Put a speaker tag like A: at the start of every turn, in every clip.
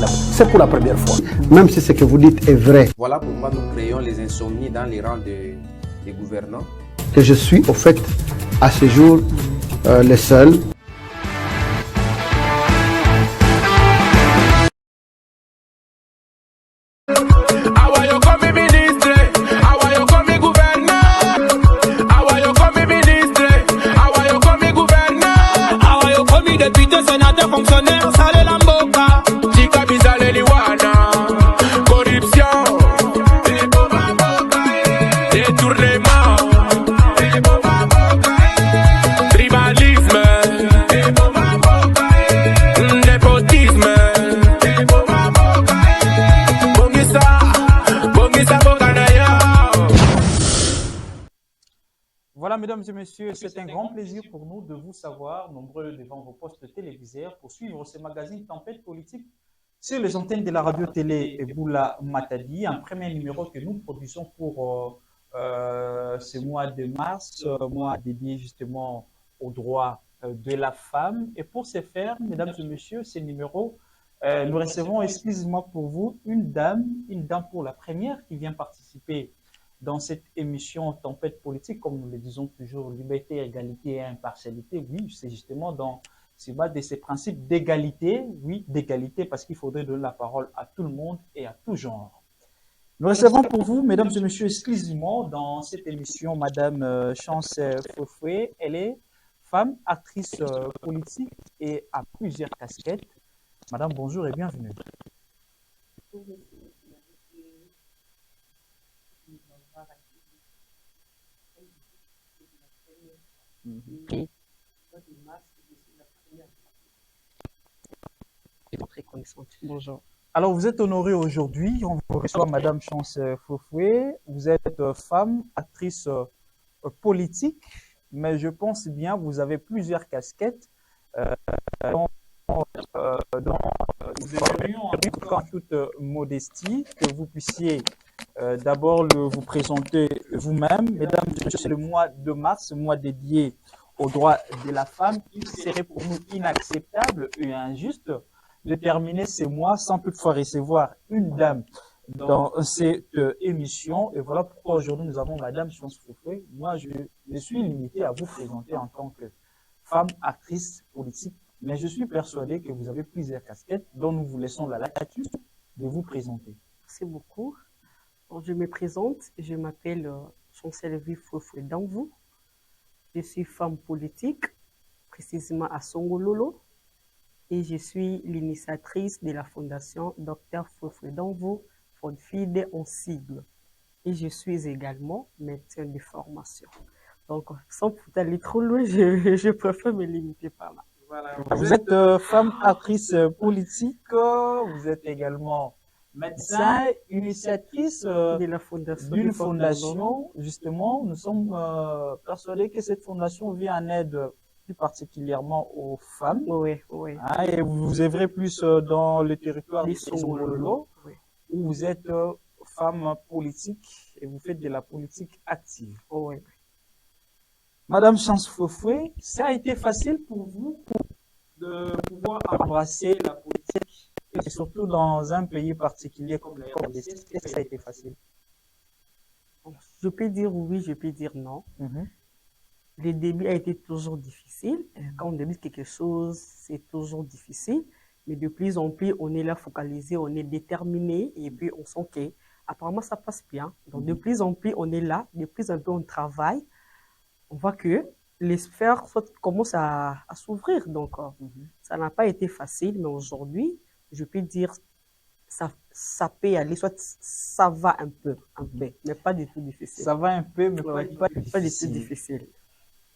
A: C'est pour la première fois. Même si ce que vous dites est vrai.
B: Voilà pourquoi nous créons les insomnies dans les rangs des gouvernants.
A: Que je suis au fait à ce jour le seul.
C: Voilà, mesdames et messieurs, c'est un grand plaisir pour nous de vous savoir, nombreux devant vos postes téléviseurs, pour suivre ce magazine Tempête Politique sur les antennes de la radio-télé Boula Matadi, un premier numéro que nous produisons pour ce mois de mars, mois dédié justement aux droits de la femme. Et pour ce faire, mesdames et messieurs, ce numéro, nous recevons exclusivement pour vous une dame pour la première qui vient participer dans cette émission Tempête Politique, comme nous le disons toujours, liberté, égalité et impartialité. Oui, c'est justement dans ce bas de ces principes d'égalité, oui, d'égalité, parce qu'il faudrait donner la parole à tout le monde et à tout genre. Nous recevons pour vous, mesdames et messieurs, exclusivement dans cette émission, Madame Chance Fofoué. Elle est femme, actrice politique et a plusieurs casquettes. Madame, bonjour et bienvenue.
D: Bonjour.
C: Alors, vous êtes honorée aujourd'hui. On vous reçoit Madame Chance Fofoué. Vous êtes femme, actrice politique, mais je pense bien vous avez plusieurs casquettes. Nous aimerions en toute modestie que vous puissiez d'abord vous présenter vous-même. Mesdames et messieurs, c'est le mois de mars, mois dédié aux droits de la femme. Il serait pour nous inacceptable et injuste de terminer ce mois sans toutefois recevoir une dame dans cette émission. Et voilà pourquoi aujourd'hui nous avons Madame Chance Fofoué. Moi, je suis limité à vous présenter en tant que femme, actrice politique, mais je suis persuadé que vous avez plusieurs casquettes dont nous vous laissons la latitude de vous présenter.
D: Merci beaucoup. Alors, je me présente, je m'appelle Chancel Fofoué Danvou. Je suis femme politique, précisément à Songololo, et je suis l'initiatrice de la fondation Dr Fofoué Danvou, FODFIDE en sigle. Et je suis également médecin de formation. Donc, sans aller trop loin, je préfère me limiter par là.
C: Voilà. Vous êtes femme, actrice politique, vous êtes également médecin, initiatrice d'une fondation. Justement, nous sommes persuadés que cette fondation vient en aide plus particulièrement aux femmes.
D: Oui, oui.
C: Hein, et vous œuvrez plus dans le territoire de Songololo,
D: oui,
C: où vous êtes femme politique et vous faites de la politique active.
D: Oui.
C: Madame Chance Fofoué, ça a été facile pour vous de pouvoir embrasser la politique, et surtout dans un pays particulier comme la RDC. Est-ce que ça a été facile?
D: Je peux dire oui, je peux dire non. Le début a été toujours difficile. Quand on débute quelque chose, c'est toujours difficile. Mais de plus en plus, on est là focalisé, on est déterminé, et puis on sent que apparemment ça passe bien. Donc de plus en plus, on est là, de plus en plus on travaille. On voit que les sphères commencent à s'ouvrir. Donc, ça n'a pas été facile, mais aujourd'hui, je peux dire ça peut aller, soit ça va un peu, mais pas du tout difficile.
C: Ça va un peu, mais pas du tout
D: difficile.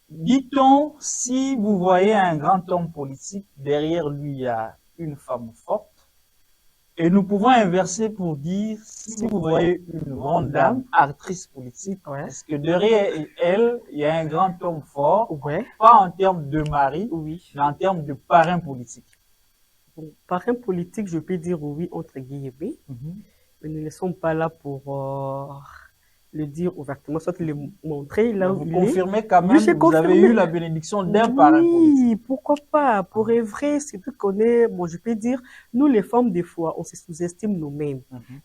C: Dit-on, si vous voyez un grand homme politique, derrière lui, il y a une femme forte. Et nous pouvons inverser pour dire, si vous voyez une grande dame, actrice politique, est-ce que derrière elle, il y a un grand homme fort, pas en termes de mari, mais en termes de parrain politique?
D: Bon, parrain politique, je peux dire oui, entre guillemets, mais nous ne sommes pas là pour le dire ouvertement, soit le montrer là où
C: Vous
D: il est.
C: confirmez quand
D: Oui,
C: même,
D: j'ai
C: vous avez
D: confirmé.
C: eu la bénédiction d'un parrain politique.
D: Oui, pourquoi pas? Pour vrai, c'est tout qu'on est, bon, je peux dire, nous les femmes, des fois, on se sous-estime nous-mêmes.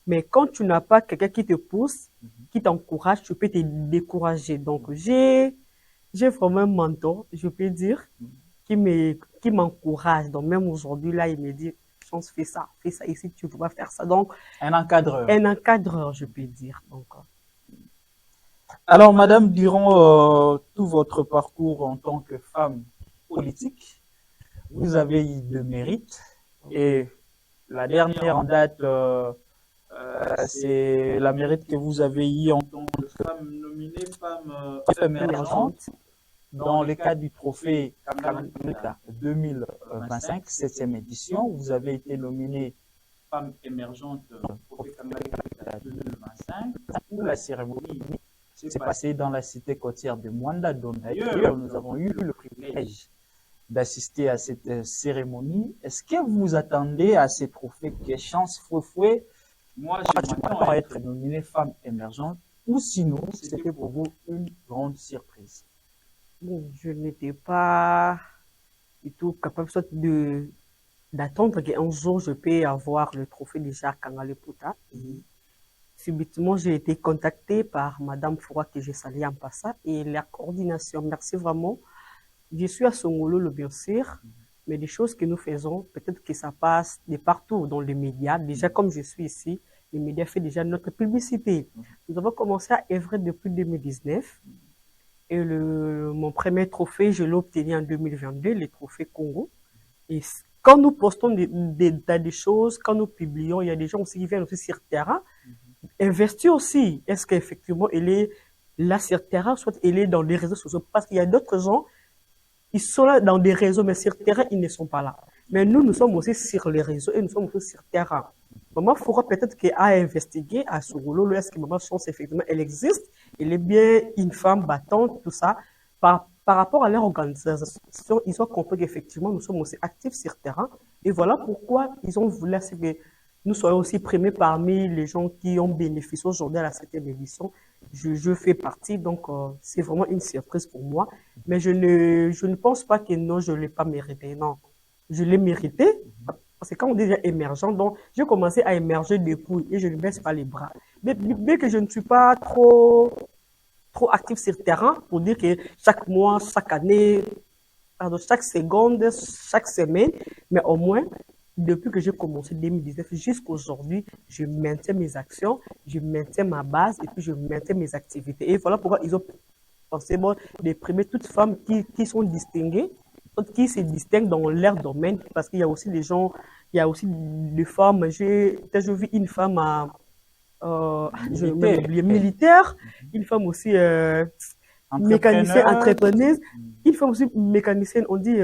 D: Mais quand tu n'as pas quelqu'un qui te pousse, qui t'encourage, tu peux te décourager. Donc, j'ai vraiment un mentor, je peux dire, qui m'encourage. Donc, même aujourd'hui, là, il me dit, Chance, fais ça ici, tu vas faire ça. Donc,
C: Un encadreur.
D: un encadreur, je peux dire. Donc,
C: Alors, madame, durant tout votre parcours en tant que femme politique, vous avez eu de mérite. Et la dernière en date, c'est la mérite que vous avez eu en tant que femme nominée femme émergente dans le cadre du trophée Kakamega 2025, 7e édition. Vous avez été nominée femme émergente trophée Kakamega 2025 pour la cérémonie. C'est passé dans la cité côtière de Mwanda, dont d'ailleurs nous avons eu le privilège d'assister à cette cérémonie. Est-ce que vous attendez à ces trophées que Chance Fouefoué? Moi, je m'attends à être nominée femme émergente, ou sinon, c'était pour vous une grande surprise.
D: bon, je n'étais pas du tout capable soit d'attendre qu'un jour je peux avoir le trophée de Jacques Kangalepouta. Et subitement, j'ai été contactée par Madame Foura que j'ai saluée en passant et la coordination. Merci vraiment. Je suis à Songolo, bien sûr, mais des choses que nous faisons, peut-être que ça passe de partout dans les médias. Déjà, comme je suis ici, les médias font déjà notre publicité. Nous avons commencé à œuvrer depuis 2019 et mon premier trophée, je l'ai obtenu en 2022, le trophée Congo. Et quand nous postons des choses, quand nous publions, il y a des gens aussi qui viennent aussi sur terrain, investir aussi. Est-ce qu'effectivement, elle est là sur terrain, soit elle est dans les réseaux sociaux? Parce qu'il y a d'autres gens, ils sont là dans des réseaux, mais sur terrain, ils ne sont pas là. Mais nous sommes aussi sur les réseaux et nous sommes aussi sur terrain. Maman Foura, peut-être qu'elle a investigué à Songolo, est-ce que Maman Chance, effectivement, elle existe? Elle est bien une femme battante, tout ça. Par rapport à leur organisation, ils ont compris qu'effectivement, nous sommes aussi actifs sur terrain. Et voilà pourquoi ils ont voulu que nous soyons aussi primés parmi les gens qui ont bénéficié aujourd'hui à la 7e édition. Je fais partie, donc c'est vraiment une surprise pour moi. Mais je ne pense pas que non, je ne l'ai pas mérité. Non, je l'ai mérité. Parce que quand on dit déjà émergent, donc j'ai commencé à émerger depuis et je ne baisse pas les bras. Mais bien que je ne suis pas trop actif sur le terrain pour dire que chaque mois, chaque année, pardon, chaque seconde, chaque semaine, mais au moins, depuis que j'ai commencé 2019 jusqu'à aujourd'hui, je maintiens mes actions, je maintiens ma base et puis je maintiens mes activités. Et voilà pourquoi ils ont pensé bon, de primer toutes femmes qui sont distinguées, qui se distinguent dans leur domaine, parce qu'il y a aussi des gens, il y a aussi des femmes. J'ai vu une femme militaire, une femme aussi mécanicienne, entrepreneuse, une femme aussi mécanicienne, on dit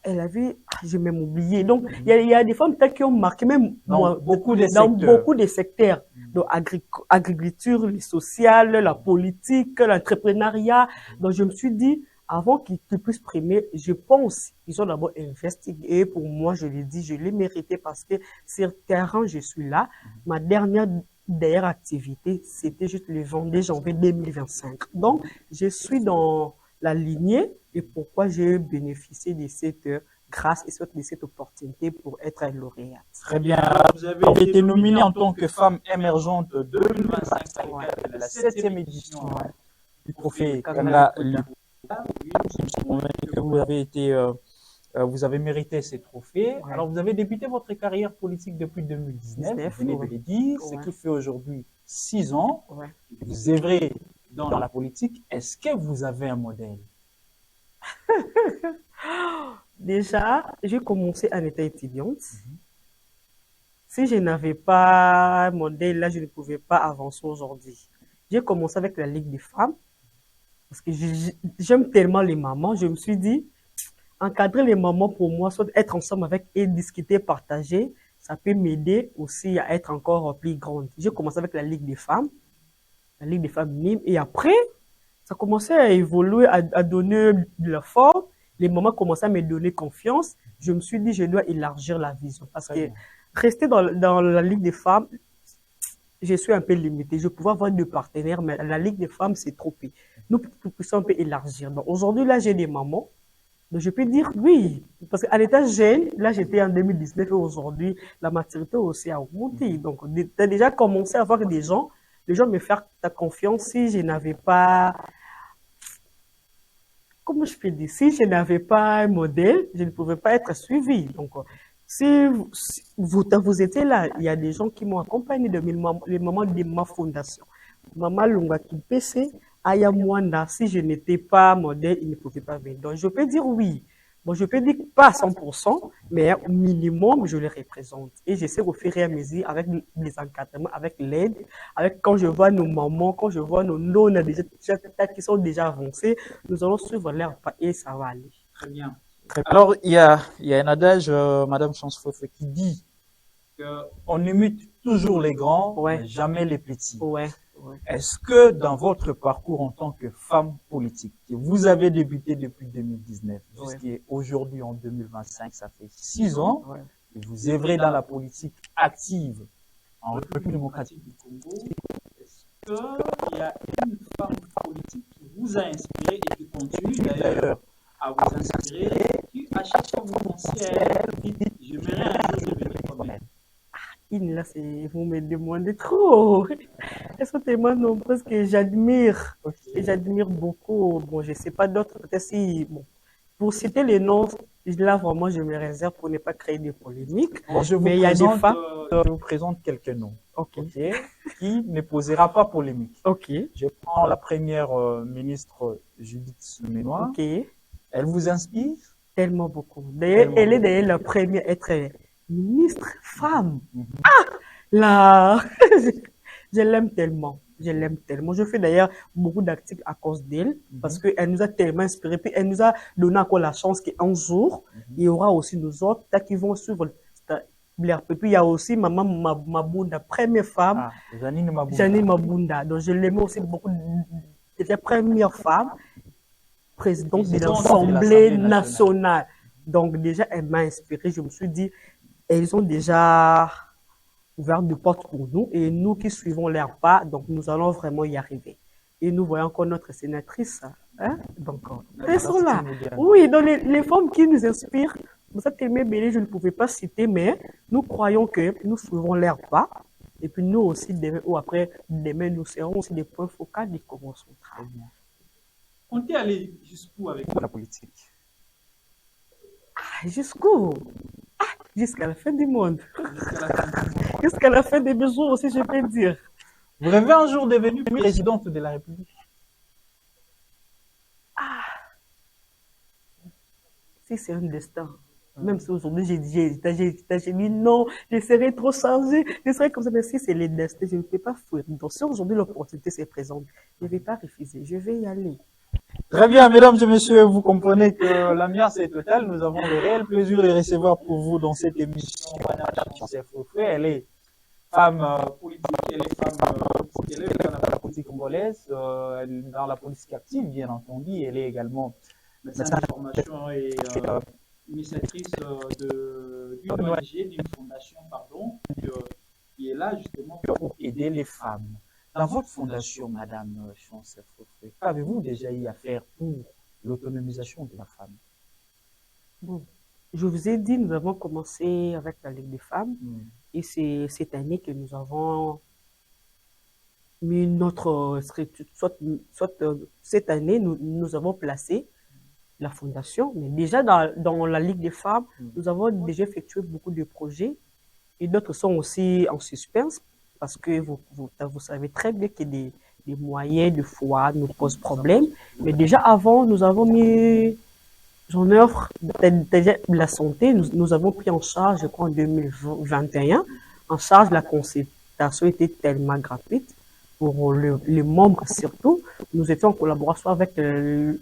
D: elle avait, j'ai même oublié. Donc, il y a des femmes qui ont marqué même
C: dans beaucoup de
D: secteurs. Donc, agriculture, le social, la politique, l'entrepreneuriat. Donc, je me suis dit, avant qu'ils puissent primer, je pense qu'ils ont d'abord investigué. Et pour moi, je l'ai dit, je l'ai mérité parce que sur terrain, je suis là. Ma dernière activité, c'était juste le 22 janvier 2025. Donc, je suis dans la lignée et pourquoi j'ai bénéficié de cette grâce et de cette opportunité pour être lauréate.
C: Très bien. Vous avez été nominée en tant que femme émergente 2025 de la 7e édition du trophée Kanga Liputa. Je suis convaincu que vous avez mérité ces trophées. Ouais. Alors, vous avez débuté votre carrière politique depuis 2019, vous venez de le dire, ce qui fait aujourd'hui 6 ans. Ouais. Vous œuvrez dans la politique. Est-ce que vous avez un modèle?
D: Déjà, j'ai commencé en étant étudiante. Si je n'avais pas un modèle, là, je ne pouvais pas avancer aujourd'hui. J'ai commencé avec la Ligue des femmes. Parce que j'aime tellement les mamans, je me suis dit, encadrer les mamans pour moi, soit être ensemble avec et discuter, partager, ça peut m'aider aussi à être encore plus grande. J'ai commencé avec la Ligue des femmes Nîmes, et après, ça commençait à évoluer, à donner de la force. Les mamans commençaient à me donner confiance. Je me suis dit, je dois élargir la vision. Parce que rester dans la Ligue des femmes, je suis un peu limitée. Je pouvais avoir 2 partenaires, mais la Ligue des femmes, c'est trop peu. Nous puissions un peu élargir. Donc, aujourd'hui, là, j'ai des mamans. Donc, je peux dire oui. Parce qu'à l'état jeune, là, j'étais en 2019 et aujourd'hui, la maturité aussi a augmenté. Donc, tu as déjà commencé à voir des gens me faire ta confiance si je n'avais pas, comment je peux dire, si je n'avais pas un modèle, je ne pouvais pas être suivi. Donc, si vous étiez là, il y a des gens qui m'ont accompagné de les moments de ma fondation. Maman Lunga Kipese, Aya Mwanda, si je n'étais pas modèle, il ne pouvait pas venir. Donc, je peux dire oui. Bon, je peux dire pas à 100%, mais au minimum, je les représente. Et j'essaie au fur et à mesure, avec les encadrements, avec l'aide, avec quand je vois nos mamans, quand je vois nos nonnes qui sont déjà avancés, nous allons suivre leur pas et ça va aller.
C: Très bien. Alors, il y a un adage, Madame Chance-Fofe, qui dit qu'on imite toujours les grands,
D: Ouais.
C: mais jamais les petits.
D: Ouais.
C: Est-ce que dans votre parcours en tant que femme politique, que vous avez débuté depuis 2019 jusqu'à aujourd'hui en 2025, ça fait 6 ans, et vous œuvrez dans la politique active en République démocratique du Congo, est-ce qu'il y a une femme politique qui vous a inspiré et qui continue d'ailleurs à vous inspirer, qui à chaque fois que vous pensez à elle, vous dites, j'aimerais un jour devenir comme elle?
D: Là, vous me demandez trop. Elles sont tellement nombreuses que j'admire. Et j'admire beaucoup. Bon, je sais pas d'autres. Peut-être si, bon, pour citer les noms, là, vraiment, je me réserve pour ne pas créer de polémiques.
C: Bon,
D: mais il y a des femmes.
C: Je vous présente quelques noms.
D: Ok.
C: Qui ne posera pas polémique.
D: Ok.
C: Je prends la première ministre Judith Suminwa.
D: Ok.
C: Elle vous inspire?
D: Tellement beaucoup. D'ailleurs, elle est d'ailleurs la première à être ministre femme. Là, je l'aime tellement. Je l'aime tellement. Je fais d'ailleurs beaucoup d'actifs à cause d'elle parce qu'elle nous a tellement inspiré. Puis elle nous a donné encore la chance qu'un jour, il y aura aussi nous autres qui vont suivre l'air. Puis il y a aussi Maman Mabunda, première femme.
C: Janine Mabunda.
D: Janine Mabunda. Donc je l'aimais aussi beaucoup. C'était la première femme présidente de l'Assemblée nationale. Donc déjà, elle m'a inspiré. Je me suis dit, elles ont déjà ouvert des portes pour nous et nous qui suivons leurs pas, donc nous allons vraiment y arriver. Et nous voyons encore notre sénatrice, hein? Donc, elles sont là. Oui, donc les femmes qui nous inspirent, vous êtes aimé Bélé, je ne pouvais pas citer, mais nous croyons que nous suivons leurs pas. Et puis nous aussi, demain ou après, demain, nous serons aussi des points focaux de comment on travaille.
C: Comptez aller jusqu'où avec la politique?
D: Jusqu'où? Jusqu'à la fin du monde. Jusqu'à la fin des jours aussi, je peux dire.
C: Vous rêvez un jour devenir présidente de la République?
D: Si c'est un destin. Même si aujourd'hui j'ai dit non, je serais trop chargée, je serais comme ça. Mais si c'est le destin, je ne peux pas fuir. Donc si aujourd'hui l'opportunité se présente, je ne vais pas refuser, je vais y aller.
C: Très bien, mesdames et messieurs, vous comprenez que l'ambiance est totale. Nous avons le réel plaisir de recevoir pour vous dans cette émission Madame Chance-Fofe. Elle est femme politique, elle est femme politique, elle est dans la politique congolaise, dans la politique active, bien entendu. Elle est également médecin de formation et initiatrice d'une ONG, d'une fondation, pardon, qui est là justement pour aider les femmes. Dans votre fondation, Madame Chance-Fofe, qu'avez-vous déjà eu à faire pour l'autonomisation de la femme?
D: Bon, je vous ai dit, nous avons commencé avec la Ligue des femmes et c'est cette année que nous avons mis notre cette année, nous avons placé la fondation, mais déjà dans la Ligue des femmes, nous avons déjà effectué beaucoup de projets et d'autres sont aussi en suspense. Parce que vous savez très bien que des moyens de foi nous posent problème. Mais déjà avant, nous avons mis en œuvre la santé. Nous avons pris en charge, je crois en 2021, en charge la consultation était tellement gratuite pour les membres surtout. Nous étions en collaboration avec le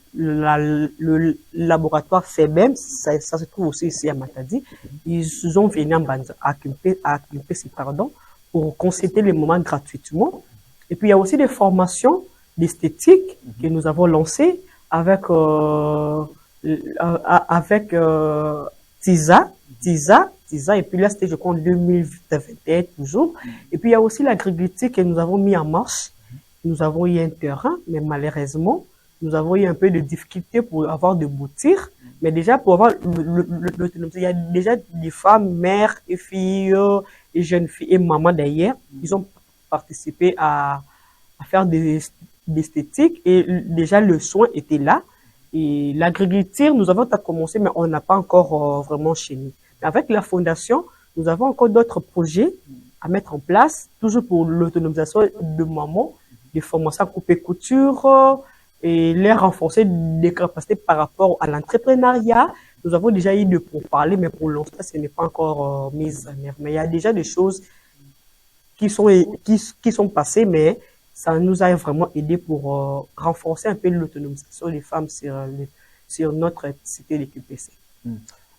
D: laboratoire CBM, ça se trouve aussi ici à Matadi. Ils ont venu à Kimpesi, pardon, pour consulter les moments gratuitement. Et puis, il y a aussi des formations d'esthétique que nous avons lancées avec TISA 10 ans. Et puis là, c'était, je crois, en 2021 toujours. Et puis, il y a aussi l'agriculture que nous avons mis en marche. Nous avons eu un terrain, mais malheureusement, nous avons eu un peu de difficultés pour avoir de boutir. Mais déjà, pour avoir l'autonomie, il y a déjà des femmes, mères et filles, et jeunes filles et mamans d'ailleurs, qui ont participé à faire des esthétiques et déjà le soin était là. Et l'agriculture, nous avons commencé, mais on n'a pas encore vraiment chez avec la fondation, nous avons encore d'autres projets à mettre en place, toujours pour l'autonomisation de mamans, des formations à couper couture et les renforcer des capacités par rapport à l'entrepreneuriat. Nous avons déjà eu de pourparlers, mais pour l'instant, ce n'est pas encore mis en œuvre. Mais il y a déjà des choses qui sont passées, mais ça nous a vraiment aidé pour renforcer un peu l'autonomisation des femmes sur notre cité de QPC.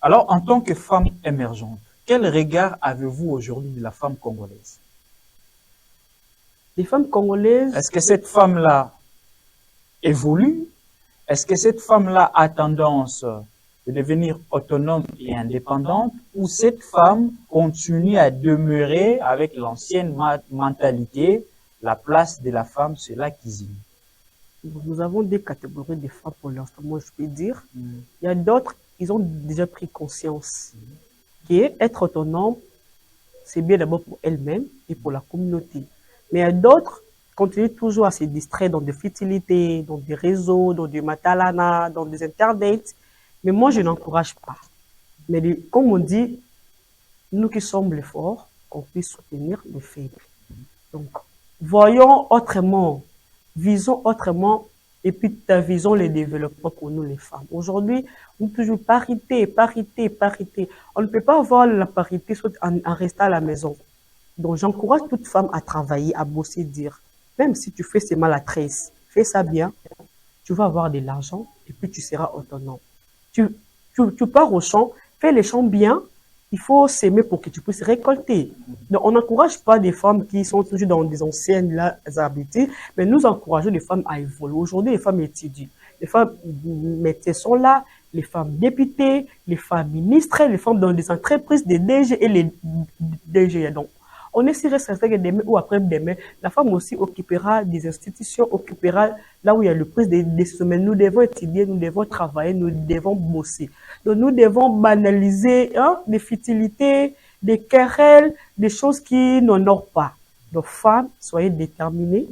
C: Alors, en tant que femme émergente, quel regard avez-vous aujourd'hui de la femme congolaise?
D: Les femmes congolaises...
C: Est-ce que cette femme-là évolue? Est-ce que cette femme-là a tendance de devenir autonome et indépendante, ou cette femme continue à demeurer avec l'ancienne mentalité, la place de la femme, c'est la cuisine?
D: Nous avons des catégories de femmes pour l'instant, moi je peux dire. Il y a d'autres, ils ont déjà pris conscience qu'être autonome, c'est bien d'abord pour elles-mêmes et pour la communauté. Mais il y a d'autres qui continuent toujours à se distraire dans des futilités, dans des réseaux, dans du matalana, dans des internets. Mais moi, je n'encourage pas. Mais comme on dit, nous qui sommes les forts, qu'on puisse soutenir les faibles. Donc, voyons autrement, visons autrement, et puis visons le développement pour nous les femmes. Aujourd'hui, on toujours parité, parité, parité. On ne peut pas avoir la parité en restant à la maison. Donc, j'encourage toute femme à travailler, à bosser, dire, même si tu fais ces maladresses, fais ça bien, tu vas avoir de l'argent et puis tu seras autonome. Tu pars au champ, fais les champs bien, il faut s'aimer pour que tu puisses récolter. Donc, on n'encourage pas des femmes qui sont toujours dans des anciennes habitudes, mais nous encourageons les femmes à évoluer. Aujourd'hui, les femmes étudient. Les femmes métiers sont là, les femmes députées, les femmes ministres, les femmes dans des entreprises, des DG et les DG. Donc, on est certain que demain ou après-demain, la femme aussi occupera des institutions, occupera là où il y a le prise des décisions. Mais nous devons étudier, nous devons travailler, nous devons bosser. Donc nous devons banaliser des futilités, des querelles, des choses qui n'honorent pas. Donc femmes, soyez déterminées.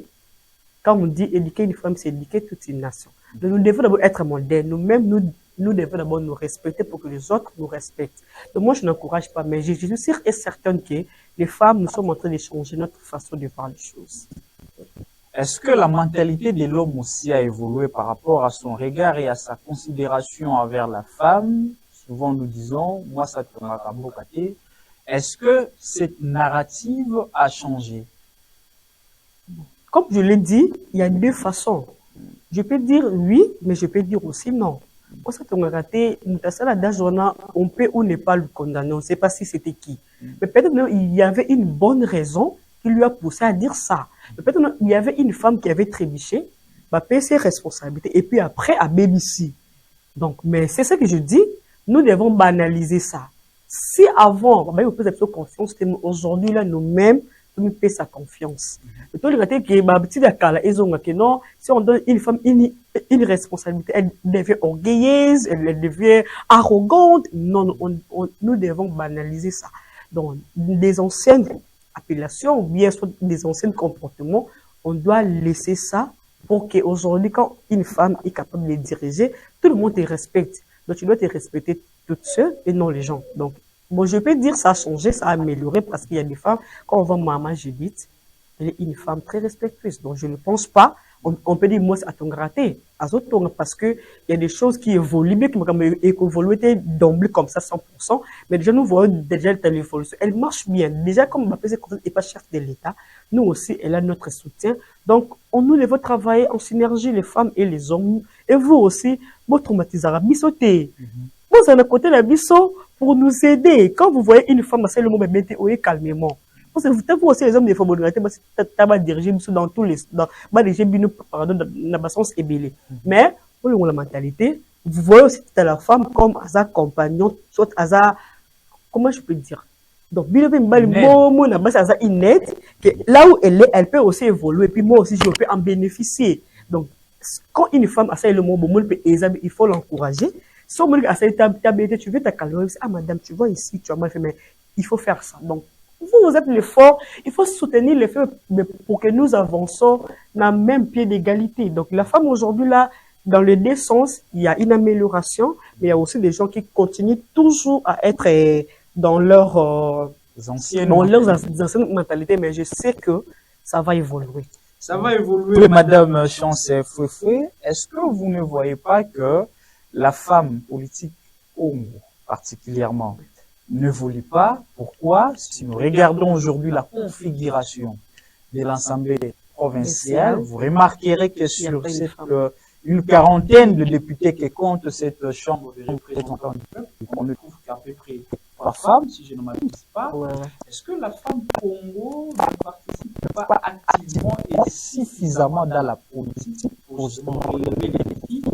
D: Quand on dit éduquer une femme, c'est éduquer toute une nation. Donc nous devons d'abord être modernes. Nous-mêmes, nous devons d'abord nous respecter pour que les autres nous respectent. Donc moi, je n'encourage pas, mais je suis sûre et certaine que les femmes, nous sommes en train de changer notre façon de voir les choses.
C: Est-ce que la mentalité de l'homme aussi a évolué par rapport à son regard et à sa considération envers la femme? Souvent nous disons, moi ça te m'a kabokaté. Est-ce que cette narrative a changé?
D: Comme je l'ai dit, il y a deux façons. Je peux dire oui, mais je peux dire aussi non. Pour ça, on peut ou ne pas le condamner. On ne sait pas si c'était qui. Mais peut-être il y avait une bonne raison qui lui a poussé à dire ça. Peut-être il y avait une femme qui avait trébuché, payer ses responsabilités, et puis après à BBC. Donc, mais c'est ça que je dis, nous devons banaliser ça. Si avant, on peut avoir confiance, aujourd'hui, là, nous-mêmes, nous paie sa confiance. Le temps que non, si on donne une femme une responsabilité, elle devient orgueilleuse, elle devient arrogante. Non, nous devons banaliser ça. Donc, des anciennes appellations, ou bien des anciens comportements, on doit laisser ça pour qu'aujourd'hui, quand une femme est capable de diriger, tout le monde te respecte. Donc, tu dois te respecter toute seule et non les gens. Donc, bon, je peux dire ça a changé, ça a amélioré parce qu'il y a des femmes, quand on voit Maman Judith, elle est une femme très respectueuse. Donc, je ne pense pas, on peut dire, moi, c'est à ton gratté, à ton tour, parce que il y a des choses qui évoluent, mais qui évoluent d'emblée comme ça, 100%. Mais déjà, nous voyons déjà l'évolution. Elle marche bien. Déjà, comme ma présidente n'est pas chef de l'État, nous aussi, elle a notre soutien. Donc, nous devons travailler en synergie, les femmes et les hommes. Et vous aussi, vous traumatisez bisoté. Vous en côté la biso pour nous aider. Quand vous voyez une femme, c'est le mot mettez calmement. Vous aussi les hommes des femmes de diriger dans tous les dans la sens ébélé. Mais pour la mentalité, vous voyez aussi la femme comme un compagnon, soit un comment je peux dire? Donc, là où elle est, elle peut aussi évoluer. Puis moi aussi, je peux en bénéficier. Donc, quand une femme a ça, le mot, il faut l'encourager. Si on me dit, tu veux ta calorie, ah madame, tu vois ici, tu as mal fait, mais il faut faire ça. Donc, vous êtes l'effort, il faut soutenir l'effort pour que nous avançons dans le même pied d'égalité. Donc, la femme aujourd'hui, là, dans les deux sens, il y a une amélioration, mais il y a aussi des gens qui continuent toujours à être dans leurs anciennes mentalités, mais je sais que ça va évoluer.
C: Ça va évoluer, Madame Chance Fouefoué. Est-ce que vous ne voyez pas que la femme politique Congo, particulièrement, n'évolue pas? Pourquoi? Si nous regardons aujourd'hui la configuration de l'Assemblée provinciale, vous remarquerez que sur une quarantaine de députés qui comptent cette chambre de représentants du peuple, on ne trouve qu'à peu près 3 femmes, si je ne m'abuse pas. Est-ce que la femme Congo ne participe pas activement et suffisamment dans la politique pour relever les défis,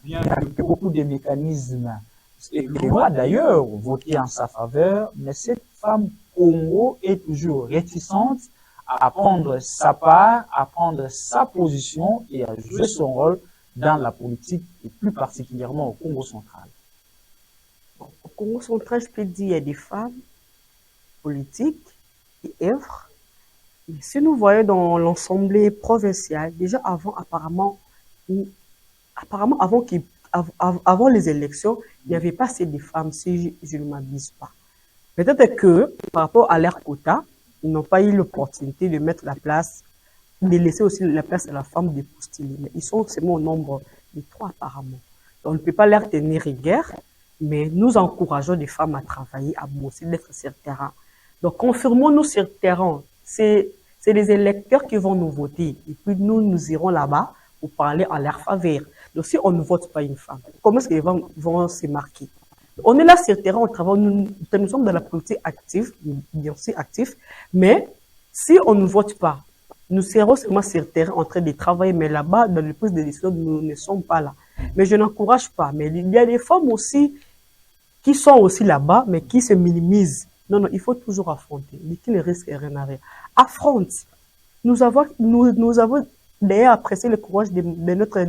C: bien que beaucoup de mécanismes et lois d'ailleurs voté en sa faveur, mais cette femme Congo est toujours réticente à prendre sa part, à prendre sa position et à jouer son rôle dans la politique et plus particulièrement au Congo central.
D: Bon, au Congo central, je peux dire, il y a des femmes politiques qui œuvrent. Mais si nous voyons dans l'Assemblée provinciale, déjà apparemment, avant les élections, il n'y avait pas assez de femmes, si je ne m'abuse pas. Peut-être que, par rapport à leur quota, ils n'ont pas eu l'opportunité de mettre la place, de laisser aussi la place à la femme de postuler. Mais ils sont seulement au nombre de 3 apparemment. Donc, on ne peut pas leur tenir rigueur, mais nous encourageons les femmes à travailler, à bosser, d'être sur le terrain. Donc, confirmons-nous sur le terrain. C'est les électeurs qui vont nous voter. Et puis, nous irons là-bas pour parler en leur faveur. Donc, si on ne vote pas une femme, comment est-ce qu'ils vont se marquer? On est là sur le terrain, on travaille, nous sommes dans la politique active, bien sûr actifs, mais si on ne vote pas, nous serons seulement sur le terrain en train de travailler, mais là-bas, dans le prise de décision, nous ne sommes pas là. Mais je n'encourage pas. Mais il y a des femmes aussi qui sont aussi là-bas, mais qui se minimisent. Non, non, il faut toujours affronter. Qui ne risque rien à rien. Affronte. Nous avons d'ailleurs apprécié le courage de notre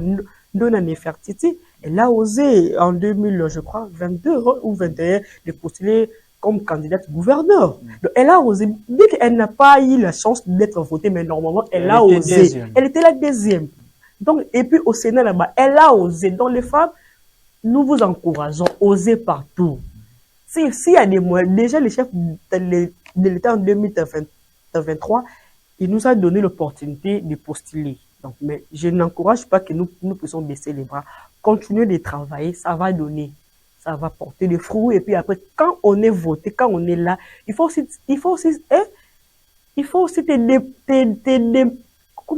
D: Dona Nefertiti. Elle a osé en 2022 ou 21 de postuler comme candidate gouverneur. Donc, elle a osé, dès qu'elle n'a pas eu la chance d'être votée, mais normalement, elle a osé. Deuxième. Elle était la deuxième. Donc, et puis au Sénat là-bas, elle a osé. Donc, les femmes, nous vous encourageons, osez partout. S'il y a des moyens, déjà le chef de l'État en 2023, il nous a donné l'opportunité de postuler. Donc, mais je n'encourage pas que nous puissions baisser les bras. Continuer de travailler, ça va donner. Ça va porter des fruits. Et puis après, quand on est voté, quand on est là, il faut aussi comment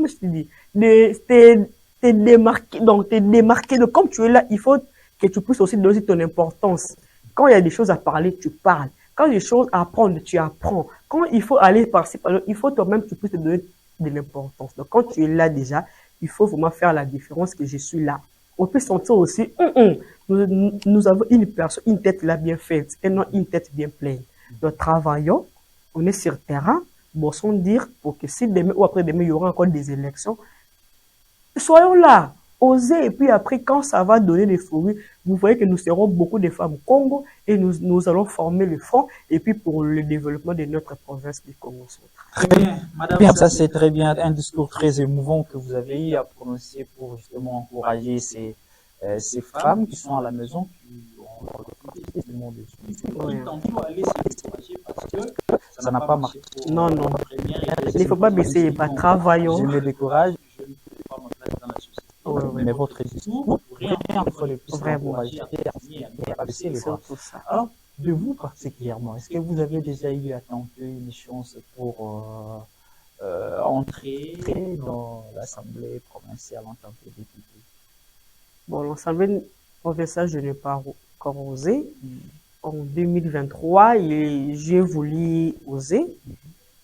D: je te dis, te démarquer. Donc, te démarquer. Donc, comme tu es là, il faut que tu puisses aussi donner ton importance. Quand il y a des choses à parler, tu parles. Quand il y a des choses à apprendre, tu apprends. Quand il faut aller par-ci, par-là, il faut toi-même que tu puisses te donner de l'importance. Donc, quand tu es là déjà, il faut vraiment faire la différence que je suis là. On peut sentir aussi, nous avons une personne, une tête là bien faite, et non une tête bien pleine. Donc, travaillons, on est sur le terrain, bossons dire pour que si demain ou après-demain, il y aura encore des élections, soyons là, osez, et puis après, quand ça va donner des fruits, vous voyez que nous serons beaucoup de femmes au Congo, et nous allons former le front, et puis pour le développement de notre province du Congo central.
C: Très bien, madame, ça c'est très bien, un discours très émouvant que vous avez eu à prononcer pour justement encourager ces femmes qui sont à la maison, qui ont le monde parce que ça n'a pas marché.
D: Non, non. Il ne faut pas baisser les bras, travaillons.
C: Je me décourage, je ne peux pas me placer dans la société. Mais votre discours, rien ne faut le plus encourager à baisser les bras. Alors, de vous particulièrement, est-ce que vous avez déjà eu à tenter une chance pour entrer dans l'Assemblée provinciale en tant que député?
D: Bon, l'Assemblée provinciale, je n'ai pas encore osé. En 2023, j'ai voulu oser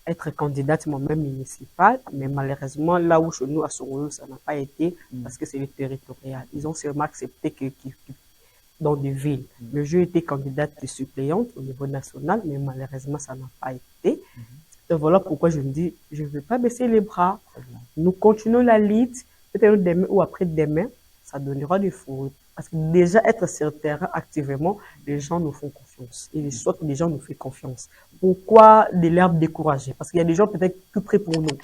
D: être candidate moi-même municipale, mais malheureusement, là où chez nous, à Soroyo, ça n'a pas été parce que c'est le territorial. Ils ont seulement accepté dans des villes. Mais j'ai été candidate et suppléante au niveau national, mais malheureusement, ça n'a pas été. Donc voilà pourquoi je me dis, je ne vais pas baisser les bras. Nous continuons la lutte. Peut-être demain ou après-demain, ça donnera du fruit. Parce que déjà, être sur le terrain activement, les gens nous font confiance. Et soit que les gens nous font confiance. Pourquoi de l'herbe découragée? Parce qu'il y a des gens peut-être tout près pour nous.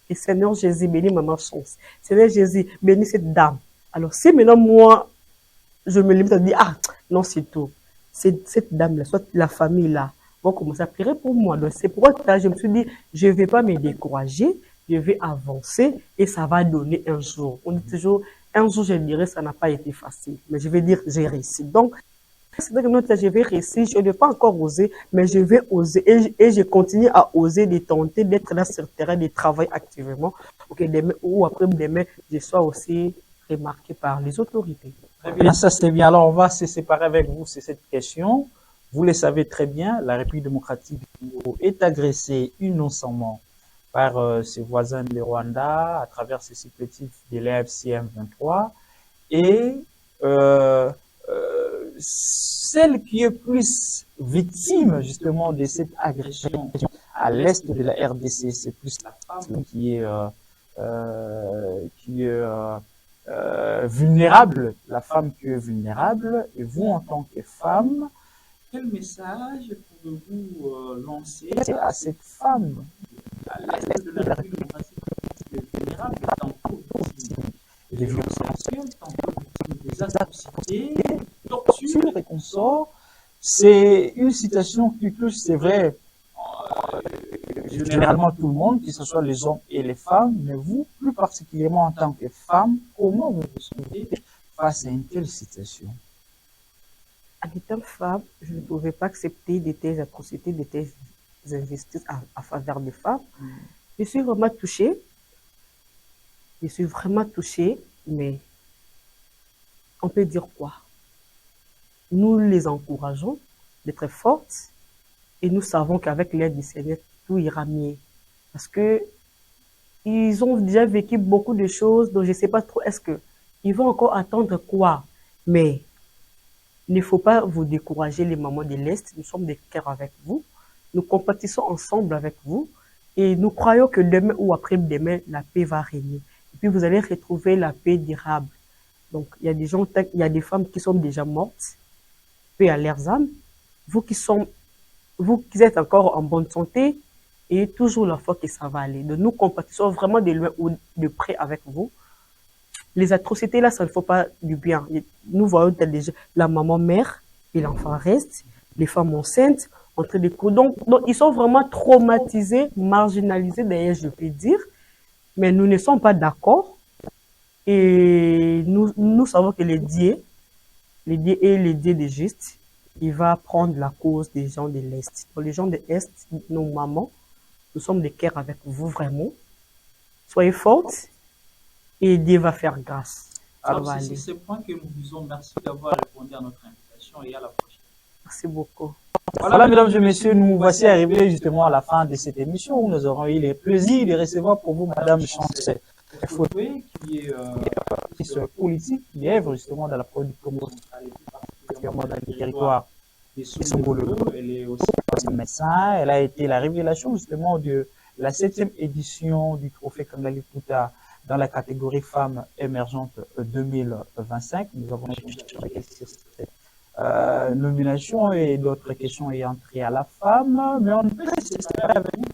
D: Et Seigneur Jésus, bénis ma malchance. Seigneur Jésus, bénis cette dame. Alors, si maintenant moi, je me limite à dire, ah, non, c'est tout. Cette dame-là, soit la famille-là, vont commencer à pleurer pour moi. Donc, c'est pourquoi je me suis dit, je ne vais pas me décourager, je vais avancer et ça va donner un jour. On dit toujours, un jour, je dirais, ça n'a pas été facile. Mais je vais dire, j'ai réussi. Donc, c'est vrai que je vais réussir, je ne vais pas encore oser, mais je vais oser et je continue à oser, de tenter d'être là sur le terrain, de travailler activement pour que demain ou après-demain, je sois aussi remarqué par les autorités.
C: Très bien, ça c'était bien. Alors, on va se séparer avec vous, c'est cette question. Vous le savez très bien, la République démocratique du Congo est agressée innocemment par ses voisins du Rwanda à travers ses supplétifs de l'AFCM 23 et celle qui est plus victime justement de cette agression à l'est de la RDC, c'est plus la femme qui est vulnérable, la femme qui est vulnérable. Et vous, en tant que femme, quel message pouvez-vous lancer à cette femme à l'est de la République qui est vulnérable, tantôt victime des violences sexuelles, tantôt victime des atrocités, torture et consorts? C'est une situation qui touche, c'est vrai, généralement tout le monde, que ce soit les hommes et les femmes, mais vous, plus particulièrement en tant que femme, comment vous vous sentez face à une telle situation?
D: En étant femme, je ne pouvais pas accepter de telles atrocités, de telles injustices à faveur des femmes. Je suis vraiment touchée. Je suis vraiment touchée, mais on peut dire quoi? Nous les encourageons d'être fortes et nous savons qu'avec l'aide du Seigneur, tout ira mieux. Parce que ils ont déjà vécu beaucoup de choses, donc je ne sais pas trop, est-ce qu'ils vont encore attendre quoi? Mais il ne faut pas vous décourager, les mamans de l'Est. Nous sommes des cœurs avec vous. Nous compatissons ensemble avec vous. Et nous croyons que demain ou après-demain, la paix va régner. Et puis vous allez retrouver la paix durable. Donc, il y a des gens, il y a des femmes qui sont déjà mortes, paix à leurs âmes. Vous qui êtes encore en bonne santé, et toujours la foi que ça va aller. Donc, nous compatissons vraiment de loin ou de près avec vous. Les atrocités, là, ça ne faut pas du bien. Nous voyons la maman mère et l'enfant reste, les femmes enceintes, entre les coups. Donc, ils sont vraiment traumatisés, marginalisés, d'ailleurs, je peux dire. Mais nous ne sommes pas d'accord. Et nous savons que les dieux et les dieux de juste, il va prendre la cause des gens de l'Est. Pour les gens de l'Est, nos mamans, nous sommes des cœurs avec vous, vraiment. Soyez fortes. Et Dieu va faire grâce.
C: Alors, c'est ce point que nous disons. Merci d'avoir répondu à notre invitation et à la prochaine.
D: Merci beaucoup.
C: Voilà, mesdames et messieurs, nous voici arrivés justement à la fin de cette émission où nous aurons eu le plaisir de recevoir pour vous Madame Chancel Fouetoué, qui est politique, qui œuvre justement dans la politique communautaire, particulièrement dans les territoires des Songolo. Elle est aussi médecin. Elle a été la révélation justement de la 7e édition du trophée Kangali Puta dans la catégorie femmes émergentes 2025. Nous avons échangé avec elle sur cette nomination et d'autres questions ayant trait à la femme, mais on peut s'espérer avec vous,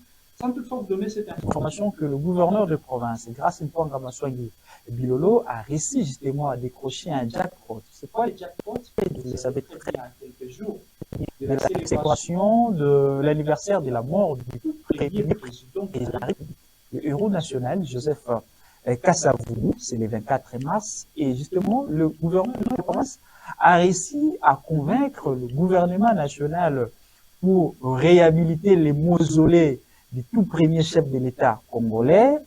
C: sans toutefois vous donner cette information que le gouverneur de province, grâce à une fois Ramaswagi Bilolo, a réussi justement à décrocher un jackpot. C'est quoi le jackpot? Vous le savez très bien, quelques jours de la célébration de l'anniversaire de la mort du premier président de la République, le héros national, Joseph Kasavubu, c'est le 24 mars, et justement, le gouverneur de province a réussi à convaincre le gouvernement national pour réhabiliter les mausolées du tout premier chef de l'État congolais,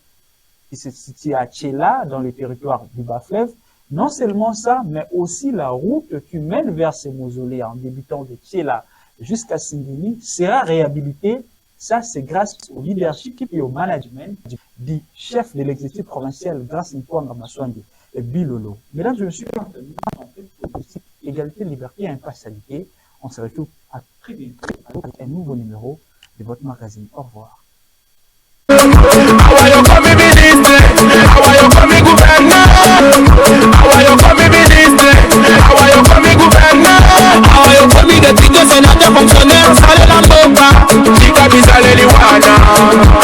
C: qui se situe à Tchéla, dans le territoire du Bas-Fleuve. Non seulement ça, mais aussi la route qui mène vers ces mausolées en débutant de Tchéla jusqu'à Singini sera réhabilitée. Ça, c'est grâce au leadership et au management du chef de l'exécutif provincial, grâce à Nkwanga Maswangi et Bilolo. Mesdames et messieurs, en fait, politique et égalité, liberté et impartialité. On se retrouve à très bientôt avec un nouveau numéro de votre magazine. Au revoir.
E: Fonctionnaire, sale la boca, chica, mi sale liwana.